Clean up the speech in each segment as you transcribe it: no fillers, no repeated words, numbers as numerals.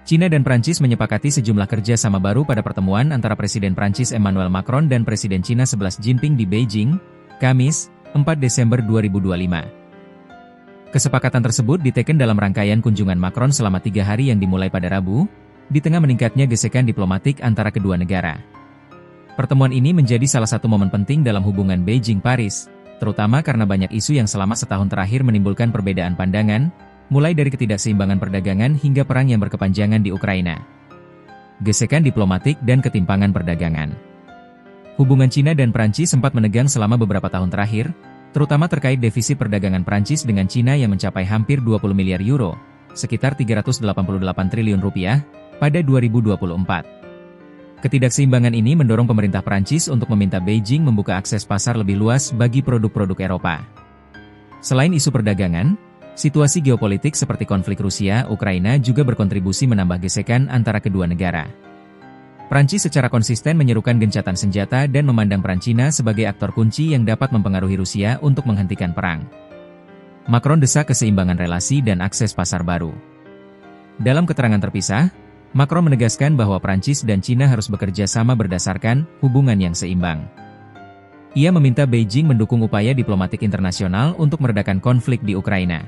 Cina dan Prancis menyepakati sejumlah kerja sama baru pada pertemuan antara Presiden Prancis Emmanuel Macron dan Presiden Cina Xi Jinping di Beijing, Kamis, 4 Desember 2025. Kesepakatan tersebut diteken dalam rangkaian kunjungan Macron selama 3 hari yang dimulai pada Rabu, di tengah meningkatnya gesekan diplomatik antara kedua negara. Pertemuan ini menjadi salah satu momen penting dalam hubungan Beijing-Paris, terutama karena banyak isu yang selama setahun terakhir menimbulkan perbedaan pandangan, mulai dari ketidakseimbangan perdagangan hingga perang yang berkepanjangan di Ukraina. Gesekan diplomatik dan ketimpangan perdagangan. Hubungan Cina dan Prancis sempat menegang selama beberapa tahun terakhir, terutama terkait defisit perdagangan Prancis dengan Cina yang mencapai hampir 20 miliar euro, sekitar 388 triliun rupiah, pada 2024. Ketidakseimbangan ini mendorong pemerintah Prancis untuk meminta Beijing membuka akses pasar lebih luas bagi produk-produk Eropa. Selain isu perdagangan, situasi geopolitik seperti konflik Rusia-Ukraina juga berkontribusi menambah gesekan antara kedua negara. Prancis secara konsisten menyerukan gencatan senjata dan memandang peran Cina sebagai aktor kunci yang dapat mempengaruhi Rusia untuk menghentikan perang. Macron desak keseimbangan relasi dan akses pasar baru. Dalam keterangan terpisah, Macron menegaskan bahwa Prancis dan Cina harus bekerja sama berdasarkan hubungan yang seimbang. Ia meminta Beijing mendukung upaya diplomatik internasional untuk meredakan konflik di Ukraina.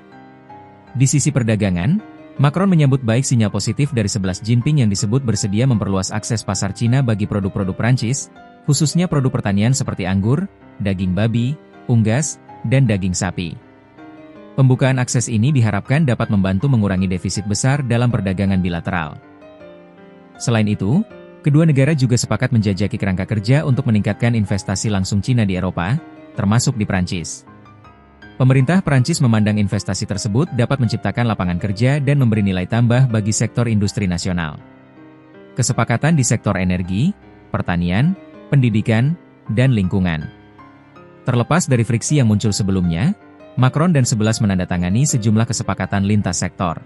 Di sisi perdagangan, Macron menyambut baik sinyal positif dari Xi Jinping yang disebut bersedia memperluas akses pasar Cina bagi produk-produk Prancis, khususnya produk pertanian seperti anggur, daging babi, unggas, dan daging sapi. Pembukaan akses ini diharapkan dapat membantu mengurangi defisit besar dalam perdagangan bilateral. Selain itu, kedua negara juga sepakat menjajaki kerangka kerja untuk meningkatkan investasi langsung Cina di Eropa, termasuk di Prancis. Pemerintah Prancis memandang investasi tersebut dapat menciptakan lapangan kerja dan memberi nilai tambah bagi sektor industri nasional. Kesepakatan di sektor energi, pertanian, pendidikan, dan lingkungan. Terlepas dari friksi yang muncul sebelumnya, Macron dan Xi menandatangani sejumlah kesepakatan lintas sektor.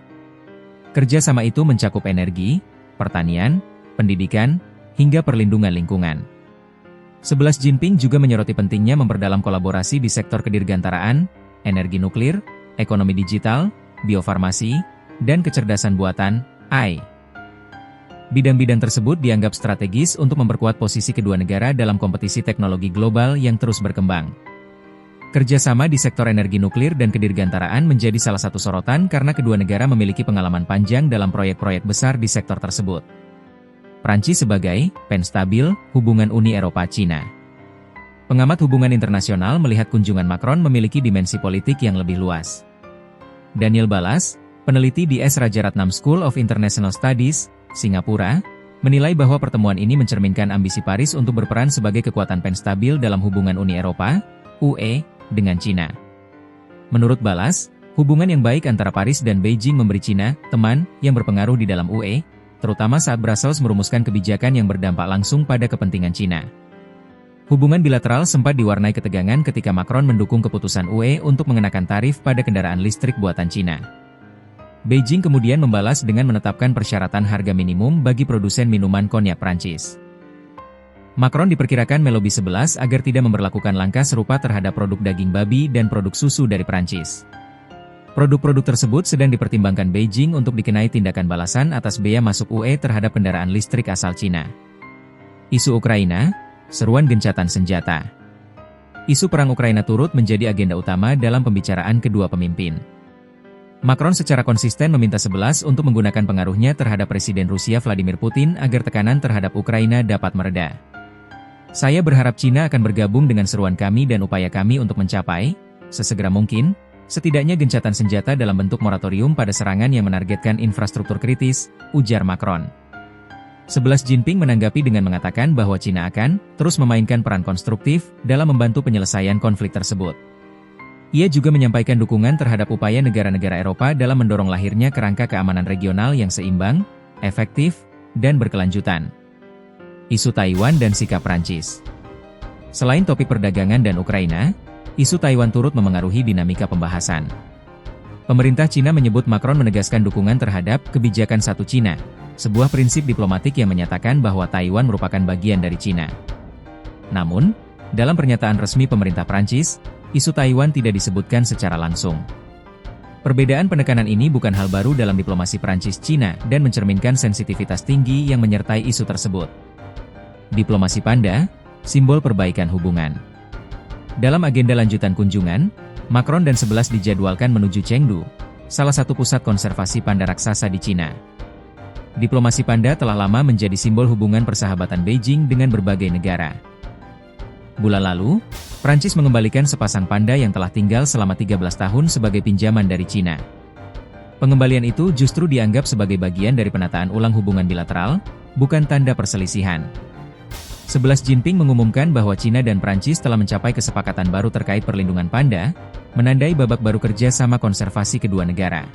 Kerjasama itu mencakup energi, pertanian, pendidikan, hingga perlindungan lingkungan. Xi Jinping juga menyoroti pentingnya memperdalam kolaborasi di sektor kedirgantaraan, energi nuklir, ekonomi digital, biofarmasi, dan kecerdasan buatan, AI. Bidang-bidang tersebut dianggap strategis untuk memperkuat posisi kedua negara dalam kompetisi teknologi global yang terus berkembang. Kerjasama di sektor energi nuklir dan kedirgantaraan menjadi salah satu sorotan karena kedua negara memiliki pengalaman panjang dalam proyek-proyek besar di sektor tersebut. Prancis sebagai penstabil hubungan Uni Eropa-Cina. Pengamat hubungan internasional melihat kunjungan Macron memiliki dimensi politik yang lebih luas. Daniel Balas, peneliti di S. Rajaratnam School of International Studies, Singapura, menilai bahwa pertemuan ini mencerminkan ambisi Paris untuk berperan sebagai kekuatan penstabil dalam hubungan Uni Eropa, UE, dengan Cina. Menurut Balas, hubungan yang baik antara Paris dan Beijing memberi Cina teman yang berpengaruh di dalam UE, terutama saat Brussels merumuskan kebijakan yang berdampak langsung pada kepentingan Cina. Hubungan bilateral sempat diwarnai ketegangan ketika Macron mendukung keputusan UE untuk mengenakan tarif pada kendaraan listrik buatan Cina. Beijing kemudian membalas dengan menetapkan persyaratan harga minimum bagi produsen minuman konyak Prancis. Macron diperkirakan melobi Xi agar tidak memberlakukan langkah serupa terhadap produk daging babi dan produk susu dari Prancis. Produk-produk tersebut sedang dipertimbangkan Beijing untuk dikenai tindakan balasan atas bea masuk UE terhadap kendaraan listrik asal Cina. Isu Ukraina, seruan gencatan senjata. Isu perang Ukraina turut menjadi agenda utama dalam pembicaraan kedua pemimpin. Macron secara konsisten meminta Xi untuk menggunakan pengaruhnya terhadap Presiden Rusia Vladimir Putin agar tekanan terhadap Ukraina dapat mereda. Saya berharap Cina akan bergabung dengan seruan kami dan upaya kami untuk mencapai, sesegera mungkin, setidaknya gencatan senjata dalam bentuk moratorium pada serangan yang menargetkan infrastruktur kritis, ujar Macron. Xi Jinping menanggapi dengan mengatakan bahwa Cina akan terus memainkan peran konstruktif dalam membantu penyelesaian konflik tersebut. Ia juga menyampaikan dukungan terhadap upaya negara-negara Eropa dalam mendorong lahirnya kerangka keamanan regional yang seimbang, efektif, dan berkelanjutan. Isu Taiwan dan sikap Prancis. Selain topik perdagangan dan Ukraina, isu Taiwan turut memengaruhi dinamika pembahasan. Pemerintah Cina menyebut Macron menegaskan dukungan terhadap kebijakan satu Cina, sebuah prinsip diplomatik yang menyatakan bahwa Taiwan merupakan bagian dari Cina. Namun, dalam pernyataan resmi pemerintah Prancis, isu Taiwan tidak disebutkan secara langsung. Perbedaan penekanan ini bukan hal baru dalam diplomasi Prancis-Cina dan mencerminkan sensitivitas tinggi yang menyertai isu tersebut. Diplomasi panda, simbol perbaikan hubungan. Dalam agenda lanjutan kunjungan, Macron dan 11 dijadwalkan menuju Chengdu, salah satu pusat konservasi panda raksasa di Cina. Diplomasi panda telah lama menjadi simbol hubungan persahabatan Beijing dengan berbagai negara. Bulan lalu, Prancis mengembalikan sepasang panda yang telah tinggal selama 13 tahun sebagai pinjaman dari Cina. Pengembalian itu justru dianggap sebagai bagian dari penataan ulang hubungan bilateral, bukan tanda perselisihan. 11 Jinping mengumumkan bahwa Cina dan Prancis telah mencapai kesepakatan baru terkait perlindungan panda, menandai babak baru kerja sama konservasi kedua negara.